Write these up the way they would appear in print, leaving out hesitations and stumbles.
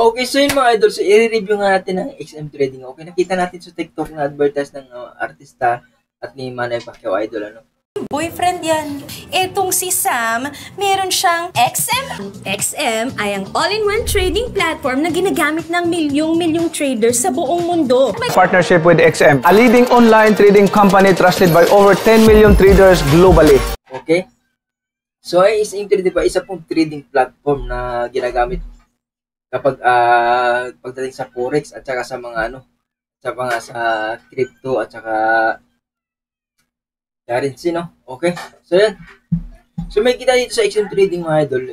Okay, so yun mga idol, so i-review nga natin ang XM Trading. Okay, nakita natin sa TikTok na advertise ng artista at ni Manny Pacquiao idol, ano? Boyfriend yan. Etong si Sam, meron siyang XM. XM ay ang all-in-one trading platform na ginagamit ng milyong-milyong traders sa buong mundo. Partnership with XM, a leading online trading company trusted by over 10 million traders globally. Okay? So, ay XM Trading pa, isa pong trading platform na ginagamit kapag pagdating sa forex at saka sa mga sa crypto at saka currency, no? Okay. So yan. So may kita dito sa XM Trading mga idol,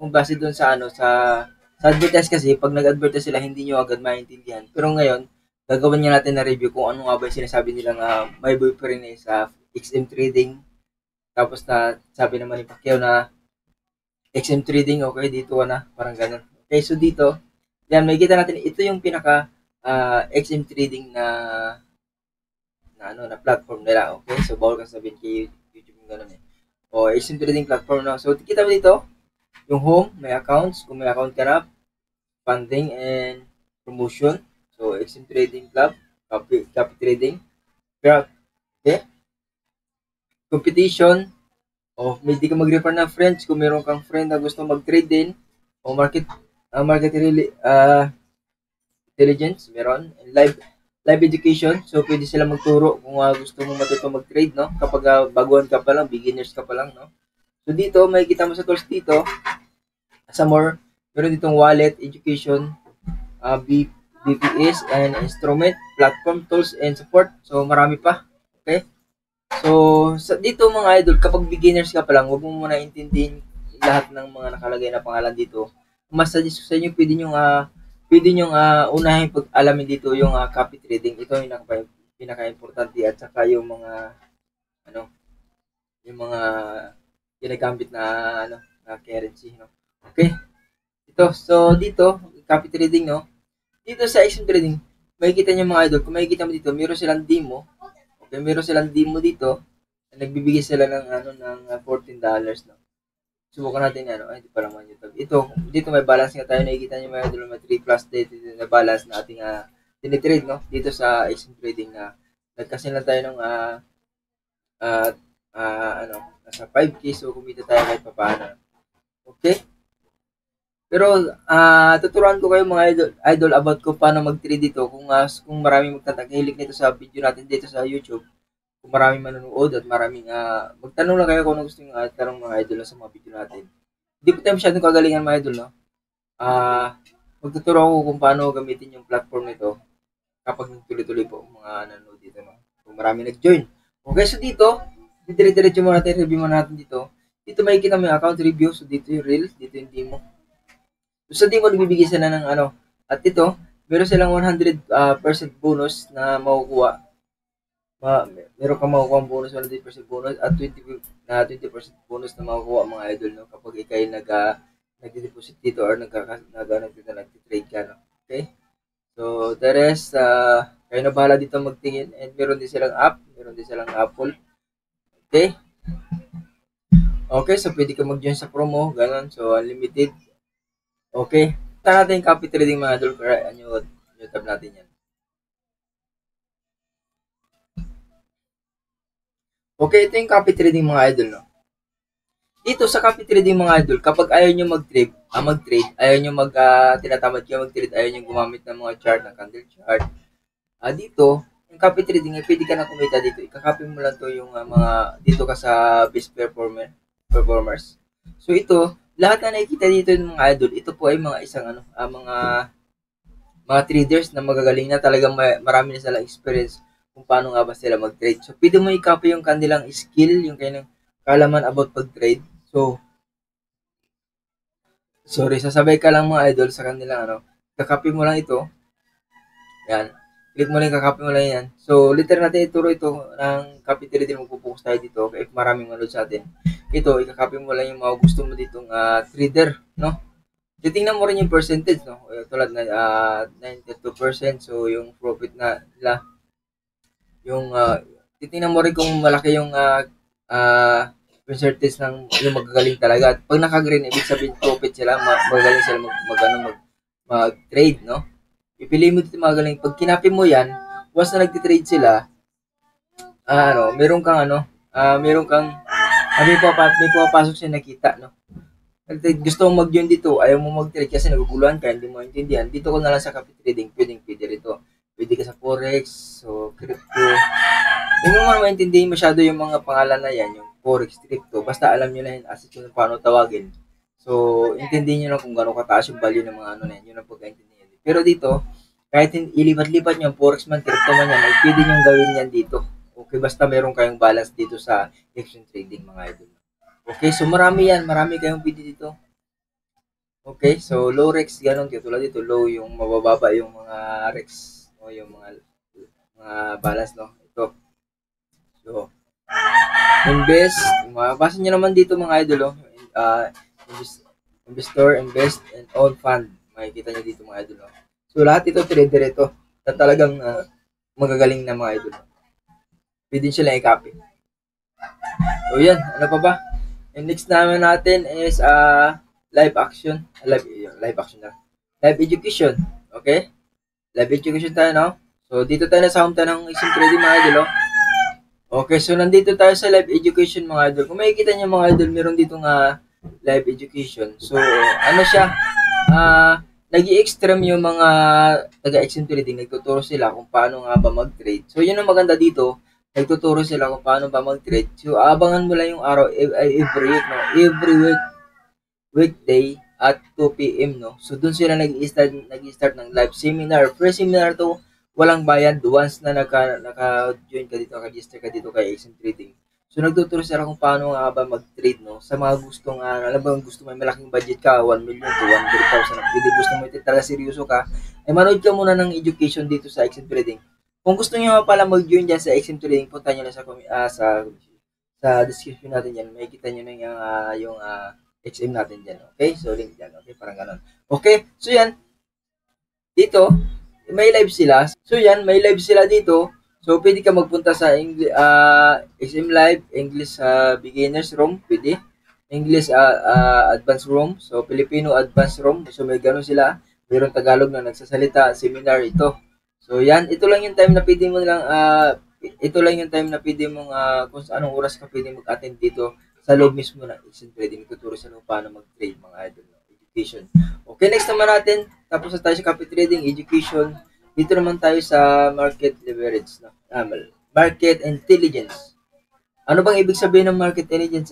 kung base doon sa sa advertise kasi pag nag-advertise sila hindi niyo agad maintindihan. Pero ngayon, gagawin niya natin na review kung ano nga ba 'yung sinasabi nila nga may boyfriend eh sa XM Trading. Tapos na sabi naman ni Pacquiao na XM Trading, okay, dito na, parang ganun. Okay, so dito, yan, may kita natin, ito yung pinaka XM Trading na platform nila, okay? So, bawal kang sabihin kay YouTube yung gano'n eh. O, XM Trading platform na. So, kita mo dito, yung home, may accounts, kung may account ka na, funding and promotion. So, XM Trading Club, copy trading, okay? Competition, o may di ka mag-refer ng friends, kung meron kang friend na gusto mag-trade din, o market intelligence, meron, and live education, so pwede sila magturo kung gusto mo matuto mag-trade, no? Kapag baguhan ka pa lang, beginners ka pa lang, no? So dito, makikita mo sa tools dito, sa more, meron ditong wallet, education, BPS, and instrument, platform, tools, and support. So marami pa, okay? So dito mga idol, kapag beginners ka pa lang, huwag mo muna intindihin lahat ng mga nakalagay na pangalan dito. Mas suggest sa inyo, pwede nyo unahin pag-alamin dito yung copy trading. Ito yung pinaka-importante at saka yung mga yung mga ginagamit na currency, no? Okay? So dito, copy trading, no? Dito sa XM Trading, makikita niyo mga idol, kung makikita mo dito, meron silang demo. Okay, meron silang demo dito. Nagbibigay sila ng $14, no? Subukan natin ay hindi pa naman YouTube. Dito may balance nga tayo, nakikita niyo may idol, may 3 plus dito na balance na ating tinitrade, no? Dito sa XM Trading na nagkasi lang tayo ng nasa 5K, so kumita tayo kahit pa paano. Okay? Pero tuturuan ko kayo mga idol about kung paano mag-trade dito kung maraming magtatahilig nito sa video natin dito sa YouTube. Kung maraming manonood at maraming magtanong lang kayo kung ano gusto nyo tanong mga idol sa mga video natin. Hindi po tayo masyadong kagalingan mga idol, no? Magtuturo ako kung paano gamitin yung platform nito kapag tuloy-tuloy po mga nanonood dito, no? Kung maraming nag-join. Okay, so dito, dire-diretso muna natin, review muna natin dito. Dito makikita mo yung account review, so dito yung reels, dito yung demo. So sa demo, nagbibigay sila ng at ito, meron silang 100% bonus na makukuha. Meron kang makukuha bonus, 100% bonus at 20% bonus na makukuha mga idol, no? Kapag ikay nag-deposit dito or nag-trade ka, no? Okay? So, the rest, kayo na bahala dito magtingin. And meron din silang app, meron din silang Apple. Okay? Okay, so pwede ka mag-join sa promo, ganun. So, unlimited. Okay? Ito natin yung copy trading mga idol. Kaya, tab natin yan. Okay, ito yung copy trading mga idol, no? Dito sa copy trading mga idol, kapag ayaw nyo mag-trade, ayaw nyo tinatamad kayo mag-trade, ayaw nyo gumamit ng mga chart, ng candle chart. Dito, yung copy trading, pwede ka na kumita dito. Ikakopy mo lang to yung dito ka sa best performers. So ito, lahat na nakikita dito ng mga idol, ito po ay mga mga traders na magagaling na talagang marami na silang experience kung paano nga ba sila mag-trade. So, pwede mo i-copy yung kanilang skill, yung kanilang kalaman about pag-trade. So, sasabay ka lang mga idol sa kanilang kakopy mo lang ito. Yan. Click mo lang, kakopy mo lang yan. So, literal natin ituro ito ng copy trading, magpupokus tayo dito. Okay, maraming manood sa atin. Ito, i-copy mo lang yung mga gusto mo ditong trader, no? Titingnan mo rin yung percentage, no? Tulad na 92%. So, yung profit na nila, yung titingnan mo rin kung malaki yung percentage ng yung magagaling talaga. At pag naka-green, ibig sabihin profit sila, magagaling sila mag-trade, no? Pipili mo dito mga galing. Pag kinapin mo yan, once na nagtitrade sila, meron kang may pumapasok siya nakita, no? Gusto mo mag-join dito, ayaw mo mag-trade kasi naguguluhan ka, hindi mo intindihan. Dito ko na lang sa copy trading, pwede rito. Pwede ka sa forex, so crypto. Huwag mo naman maintindihin masyado yung mga pangalan na yan, yung forex, crypto. Basta alam nyo na yung asset kung paano tawagin. So, intindihin nyo lang kung gano'ng kataas yung value ng mga ano na yan. Yun ang pagkaintindihan. Pero dito, kahit ilipat-lipat nyo, forex man, crypto man yan, ay pwede nyo gawin yan dito. Okay, basta meron kayong balance dito sa exchange trading, mga idol. Okay, so marami kayong pwede dito. Okay, so low rex, ganun, katulad dito, low yung mabababa yung mga rex, o yung mga balance, no? Ito. So, invest, mabasa nyo naman dito mga idol, investor, invest, and own fund. Makikita nyo dito mga idol. So, lahat ito, trader ito, na talagang magagaling na mga idol. Pwede sila i-copy. So, yan, ano pa ba? And next naman natin is live action. Live education. Okay? Live education tayo, no? So, dito tayo sa home tayo ng exchange trading mga idol, Okay, so nandito tayo sa live education mga idol. Kung makikita niyo mga idol, meron dito nga live education. So, ano siya? Nag-i-extreme yung mga taga-exchange trading. Nagtuturo sila kung paano nga ba mag-trade. So, yun ang maganda dito. Nagtuturo sila kung paano ba mag-trade. So, abangan mo lang yung araw every week, no? Every weekday at 2 p.m., no? So, dun sila nag-start ng live seminar. First seminar to, walang bayad once na naka-join ka dito, naka-register ka dito kay exchange trading. So, nagtuturo sila kung paano nga ba mag-trade, no? Sa mga gustong, alam ba, gusto may malaking budget ka, 1 million to 100,000. Pwede gusto mo talaga seryoso ka, ay manood ka muna ng education dito sa exchange trading. Kung gusto niyo pala mag-join dyan sa exchange trading, punta nyo lang sa description natin dyan. May kita nyo na yung XM natin dyan. Okay? So, link dyan. Okay? Parang ganon. Okay? So, yan. Dito, may live sila. So, yan. May live sila dito. So, pwede ka magpunta sa XM Live, English Beginners Room. Pwede. English Advanced Room. So, Filipino Advanced Room. So, may ganon sila. Mayroong Tagalog na nagsasalita. Seminar ito. So, yan. Ito lang yung time na pwede mo lang, kung sa anong oras ka pwede mag-attend dito sa loob mismo ng exchange trading. Tuturo sa loob paano mag-trade, mga idol. Education. Okay, next naman natin. Tapos na tayo sa copy trading, education. Dito naman tayo sa market leverage. No? Market intelligence. Ano bang ibig sabihin ng market intelligence?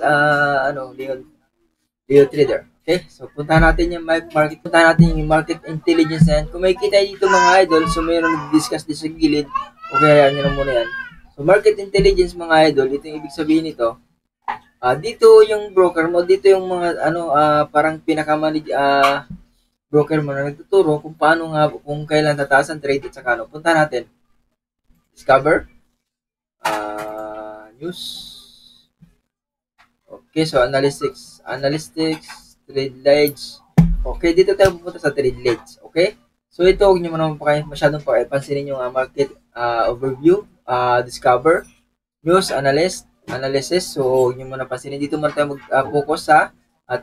Leo Trader. Okay, so puntahan natin yung market intelligence na yan. Kung makikita dito mga idol, so mayroon nag-discuss din sa gilid, o kaya yan nyo muna yan. So market intelligence mga idol, ito yung ibig sabihin nito. Dito yung broker mo, dito yung mga parang pinaka-manage broker mo na nagtuturo kung paano nga, kung kailan tataas ang trade at saka ano. Puntahan natin. Discover. News. Okay, so analytics, trade leads. Okay, dito tayo pupunta sa trade leads. Okay? So ito, huwag nyo naman masyadong pansinin yung market overview, discover, news, analysis. So huwag nyo muna pansinin. Dito muna tayo mag-focus sa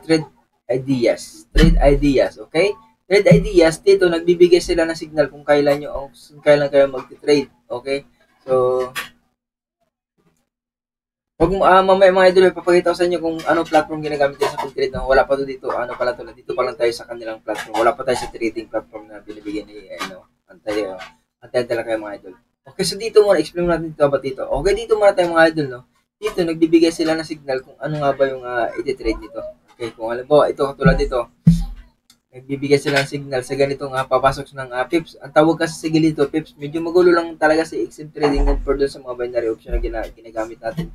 trade ideas. Okay? Trade ideas, dito nagbibigay sila ng signal kung kailan kayo mag-trade. Okay? So, pag mamaya mga idol, papakita ko sa inyo kung anong platform ginagamit din sa pag-trade. No? Wala pa to dito. Dito pa lang tayo sa kanilang platform. Wala pa tayo sa trading platform na binibigyan ni Antay talaga kayo mga idol. Okay, so dito muna, explain natin dito about dito. Okay, dito muna tayo mga idol, no? Dito, nagbibigay sila ng signal kung ano nga ba yung iti-trade dito. Okay, kung alam po, ito katulad dito. Nagbibigay sila ng signal sa ganitong papasok ng pips. Ang tawag kasi sa gilid dito, pips. Medyo magulo lang talaga sa XM trading compared doon sa mga binary option na ginagamit natin.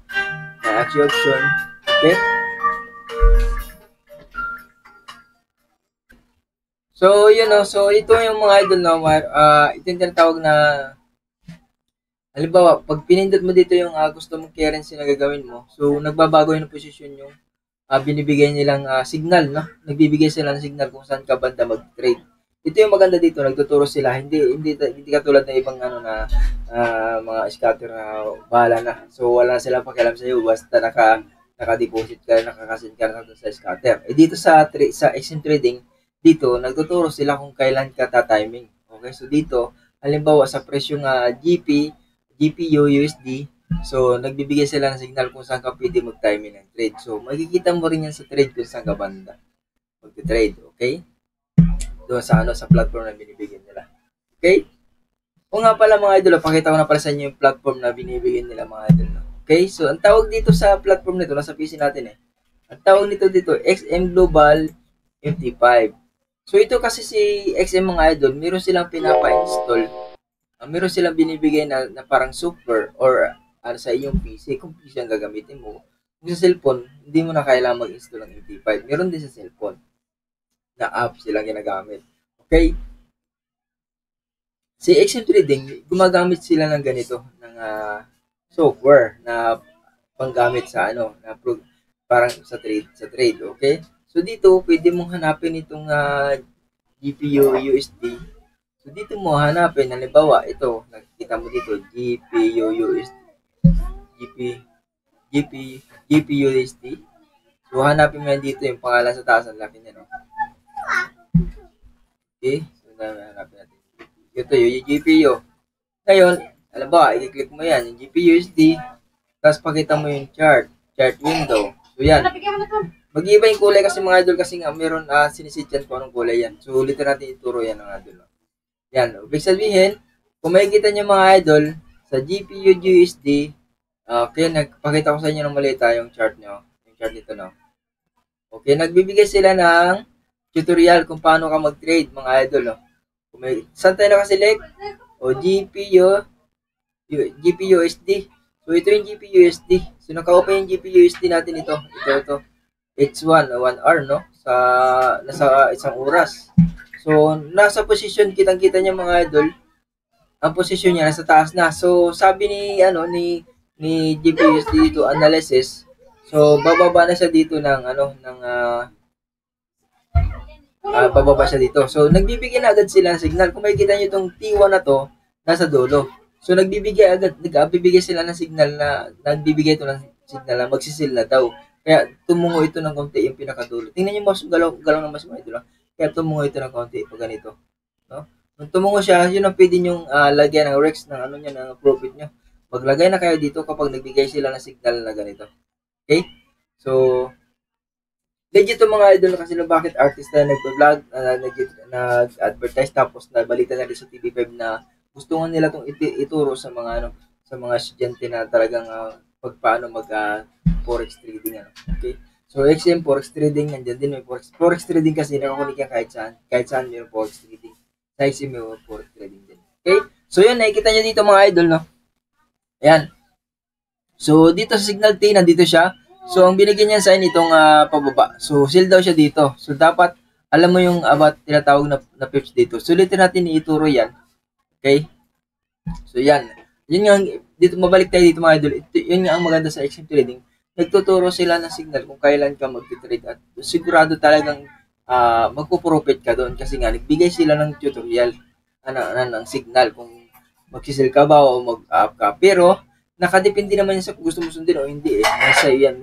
Action option. Okay? So, yun know, so ito yung mga idol na ito yung tinatawag na halimbawa, pag pinindot mo dito yung gusto mong currency na gagawin mo, so nagbabago yung posisyon yung binibigay nilang signal, no? Nagbibigay sila ng signal kung saan ka banda mag-trade. Ito yung maganda dito, nagtuturo sila, hindi katulad ng ibang mga scatter na bahala na. So wala silang pakialam sa iyo basta naka-deposit ka, nakakasin ka na sa scatter. Dito sa exchange trading, dito, nagtuturo sila kung kailan ka ta-timing. Okay, so dito, halimbawa sa presyong GPU, USD, so nagbibigay sila ng signal kung saan ka pwede mag-timing ng trade. So makikita mo rin yan sa trade kung saan ka banda mag-trade, okay? Doon sa sa platform na binibigyan nila. Okay? O nga pala mga idol, pakita ko na pala sa inyo yung platform na binibigyan nila mga idol. No? Okay? So ang tawag dito sa platform nito, nasa PC natin Ang tawag nito dito, XM Global MT5. So ito kasi si XM mga idol, meron silang pinapa-install. Meron silang binibigay na parang software or sa iyong PC, kung PC ang gagamitin mo. Kung sa cellphone, hindi mo na kailangan mag-install ng MT5. Meron din sa cellphone na app silang ginagamit. Okay? Si XM Trading, gumagamit sila ng ganito, ng software na panggamit sa na parang sa trade, okay? So dito, pwede mong hanapin itong GPU USD. So dito mo hanapin, halimbawa, ito, nakikita mo dito, GPU USD. GPU USD. So hanapin mo yan dito, yung pangalan sa taas, ang laki niya, no? Okay, so hanapin natin. Ito yung GPU. Ngayon, halimbawa, i-click mo yan, yung GPU USD, tapos pakita mo yung chart window. So yan. Mag-iiba yung kulay kasi mga idol kasi nga meron sinisit yan kung anong kulay yan. So ulitin natin ituro yan ng idol. Yan. Ibig sabihin, kung makikita nyo mga idol, sa GPU USD, okay, nagpakita ko sa inyo ng malita yung chart nyo. Yung chart nito, no? Okay, nagbibigay sila ng tutorial kung paano ka mag-trade mga idol, no? Kung saan tayo nakaselect? O GPU USD. So ito yung GPU USD. So naka-open yung GPU USD natin ito. Ito. H1 hour, no? Nasa isang oras. So nasa position, kitang-kita niya mga idol. Ang position niya nasa taas na. So sabi ni GPU USD dito analysis. So bababa na siya dito ng bababa siya dito. So, nagbibigay na agad sila ng signal. Kung makikita nyo itong T1 na to, nasa dulo. So, nagbibigay sila ng signal nagbibigay ito ng signal na magsisil na daw. Kaya, tumungo ito ng konti yung pinakadulo. Tingnan nyo mas galaw ng mas mga ito lang. Kaya, tumungo ito ng konti pag ganito. No? Nung tumungo siya, yun ang pwede nyong lagyan ng Rex ng profit nyo. Maglagay na kayo dito kapag nagbigay sila ng signal na ganito. Okay? So, legit itong mga idol kasi bakit artist na nag-vlog, nag-advertise tapos nabalita na rin sa TV5 na gusto nga nila itong ituro sa mga sa mga estudyante na talagang paano mag forex trading Okay? So XM forex trading, nandiyan din may forex trading kasi nakakunik yan kahit saan mayroong forex trading. Sa XM may forex trading din. Okay? So yun, nakikita niyo dito mga idol, no? Ayan. So dito sa signal T, nandito siya. So, ang binigyan niya sa inyo itong pababa. So, sell daw siya dito. So, dapat, alam mo yung about tinatawag na pips dito. Sulitin natin ituro yan. Okay? So, yan. Yun nga, dito, mabalik tayo dito mga idol. Yun nga ang maganda sa XM Trading. Nagtuturo sila ng signal kung kailan ka mag-trade. At sigurado talagang magpo-profit ka doon. Kasi nga, nagbigay sila ng tutorial ng signal kung magsisell ka ba o mag-up ka. Pero, nakadepende naman yan sa kung gusto mo sundin o hindi Nasa yan.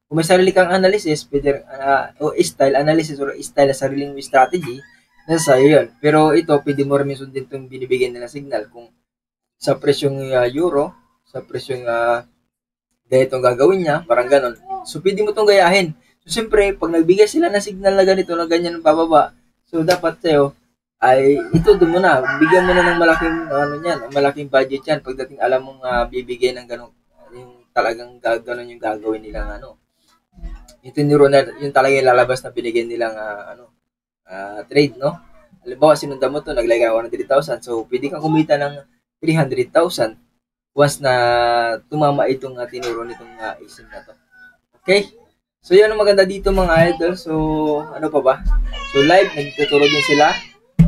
Kung may sarili kang analysis, pwede, o style analysis or style na sariling strategy, nasa yan. Pero ito, pwede mo rin sundin itong binibigyan nila signal kung sa presyong euro, sa presyong ganitong gagawin niya, parang ganon. So, pwede mo itong gayahin. So, siyempre, pag nagbigay sila ng signal na ganito, na ganyan bababa, so, dapat sa'yo, ay ito doon mo na, bigyan mo na ng malaking budget yan pagdating alam mong bibigay ng ganun, yung talagang gano'n yung gagawin nilang ito yung talagang lalabas na binigyan nilang trade, no? Halimbawa, sinundan mo to, naglagay ka 100,000, so pwede kang kumita ng 300,000 once na tumama itong tinuro nitong isim na to. Okay? So yun ang maganda dito mga idol. So ano pa ba? So live, nagtuturo din sila.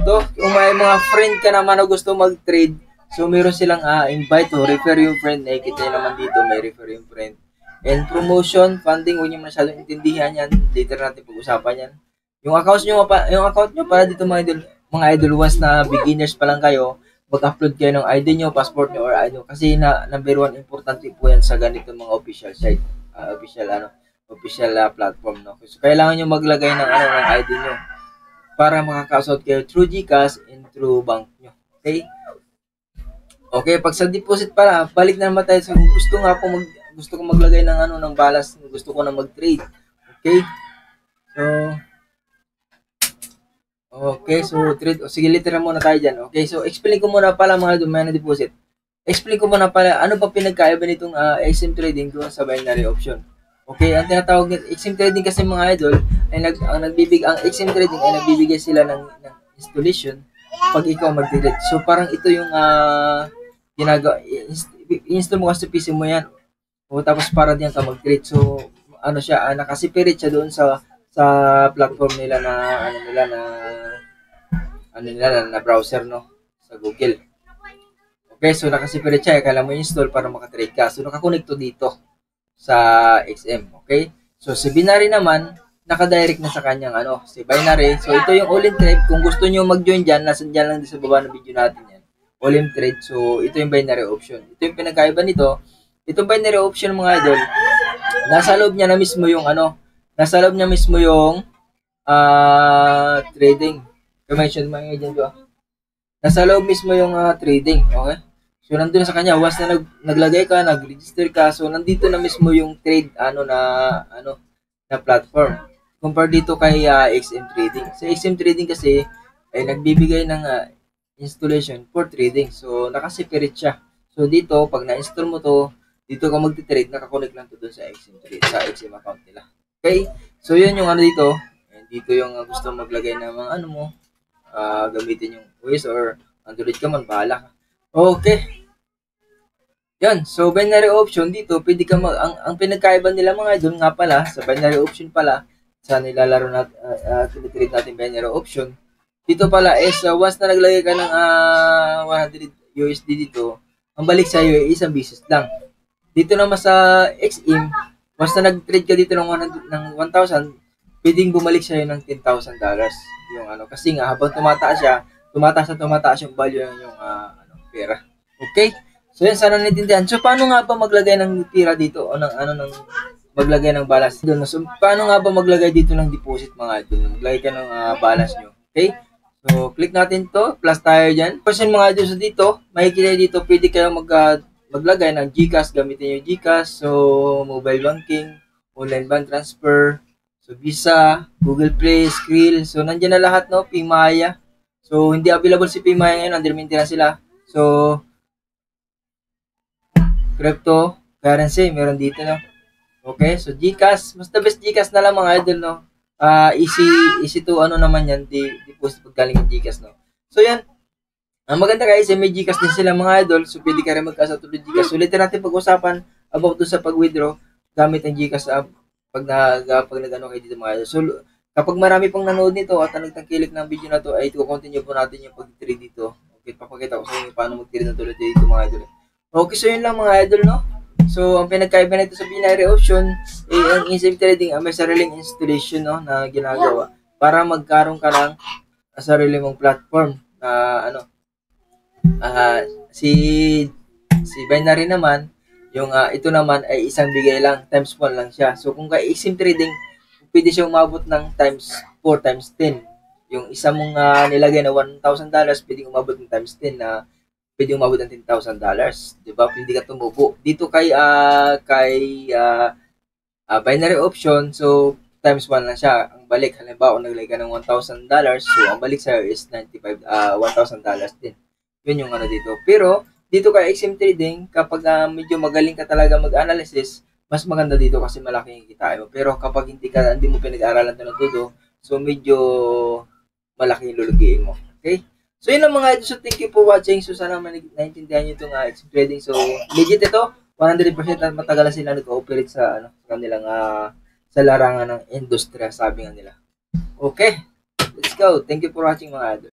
So, kung may mga friend ka naman na gusto mag-trade, so meron silang invite to refer yung friend. Nakikita nyo naman dito, may refer yung friend. And promotion, funding, huwag nyo masyadong intindihan yan. Later natin pag-usapan yan. Yung account nyo para dito mga idol, once na beginners pa lang kayo, mag-upload kayo ng ID nyo, passport nyo, or ID. Kasi number one, importante po yan sa ganito mga official site, official platform. No? So, kailangan nyo maglagay ng ID nyo. para makaka-out kayo through GCash and through bank nyo. Okay? Okay, pag sa deposit pala, balik na naman tayo sa gusto ko maglagay ng ng balance, gusto ko na mag-trade. Okay? So trade. Sige, literal muna tayo diyan. Okay? So explain ko muna pala mga idol, may deposit. Explain ko muna pala ano ba pinagkaiba nitong XM trading doon sa binary option. Okay, ang tinatawag ng XM trading kasi mga idol ay ang XM trading ay nagbibigay sila ng installation pag ikaw mag-trade. So parang ito yung ginagawa, i-install mo kasi sa PC mo yan. O tapos para diyan ka mag-trade. So ano siya, nakaseparate siya doon sa platform nila na browser, no, sa Google. Okay, so nakaseparate siya, kailangan mo install para makatrade ka. So nakakonect to dito sa XM, okay? So si Binary naman naka-direct na sa kanyang si Binary. So ito yung all-in trade. Kung gusto niyo mag-join diyan, nasa diyan lang din sa baba ng video natin yan. All-in trade. So ito yung binary option. Ito yung pinagkaiba nito. Itong binary option mga idol, nasa loob niya mismo yung trading. I-mention mo yung dyan ko. Nasa loob mismo yung trading, okay? So nandun na sa kanya, once na naglagay ka, nag-register ka, so nandito na mismo yung trade na platform. Compare dito kay XM Trading. Sa XM Trading kasi ay nagbibigay ng installation for trading. So naka-separate siya. So dito pag na-install mo to, dito ka magti-trade, naka-connect lang to doon sa XM Trade, sa XM account nila. Okay? So yun yung dito. And dito yung gusto maglagay ng mga gamitin yung OS or Android ka man, bahala ka. Okay. Yan. So, binary option dito, pwede ka ang pinagkaiba nila mga idol nga pala, sa binary option pala, sa nilalaro natin, tinitrade natin binary option, dito pala is, once na naglagay ka ng 100 USD dito, ang balik sa iyo ay isang business lang. Dito naman sa XM, once na nag-trade ka dito ng 1,000, pwedeng bumalik sa iyo ng $10,000. Yung kasi nga, habang tumataas yung value ng yung pera. Okay? So yan, sana naintindihan. So paano nga ba maglagay ng pera dito o ng maglagay ng balance doon? So paano nga ba maglagay dito ng deposit mga idol? Maglagay ka ng balance nyo. Okay? So click natin to, plus tayo diyan. Kasi mga idol so dito, makikita dito pwede kayo maglagay ng GCash, gamitin yung GCash, so mobile banking, online bank transfer, so Visa, Google Play, Skrill. So nandiyan na lahat, no, PayMaya. So hindi available si PayMaya ngayon, under maintenance sila. So cryptocurrency, meron dito, no. Okay, so GCash, mas the best GCash na lang mga idol, no. Easy to naman yan, deposit pag galing ng GCash, no. So yan, ang maganda guys, may GCash din sila mga idol, so pwede ka rin mag-asa to GCash. So ulitin natin pag-usapan about doon sa pag-withdraw gamit ang GCash pag nag-ano kayo dito mga idol. So kapag marami pang nanood nito at nagtangkilik ng video na to, ay i-continue po natin yung pag-trade dito. Okay, papakita ko sa inyo paano mag-trade na tulad dito mga idol. Okay, so yun lang mga idol, no? So, ang pinagkaiba nito sa binary option, ang XM Trading, may sariling installation, no, na ginagawa para magkaroon ka ng sarili mong platform na si binary naman, yung ito naman ay isang bigay lang, times 1 lang siya. So, kung kay XM Trading, pwede siya umabot ng times 4, times 10. Yung isa mong nilagay na $1,000, pwede umabot ng times 10 na pwede umabot ng $10,000, 'di ba? Pwede ka tumubo. Dito kay binary option, so times 1 lang siya. Ang balik halimbawa kung naglagay ka ng $1,000, so ang balik sa iyo is $1,000 din. 'Yun yung dito. Pero dito kay XM Trading, kapag medyo magaling ka talaga mag-analysis, mas maganda dito kasi malaki yung kitain mo. Pero kapag hindi mo pinag-aralan 'to ng todo, so medyo malaki yung lulugiin mo. Okay? So yun lang mga idol. So thank you for watching. So sana naintindihan nyo itong XM Trading. So legit ito. 100% at matagal na sila nag-ooperate sa kanilang sa larangan ng industriya, sabi nga nila. Okay. Let's go. Thank you for watching mga idol.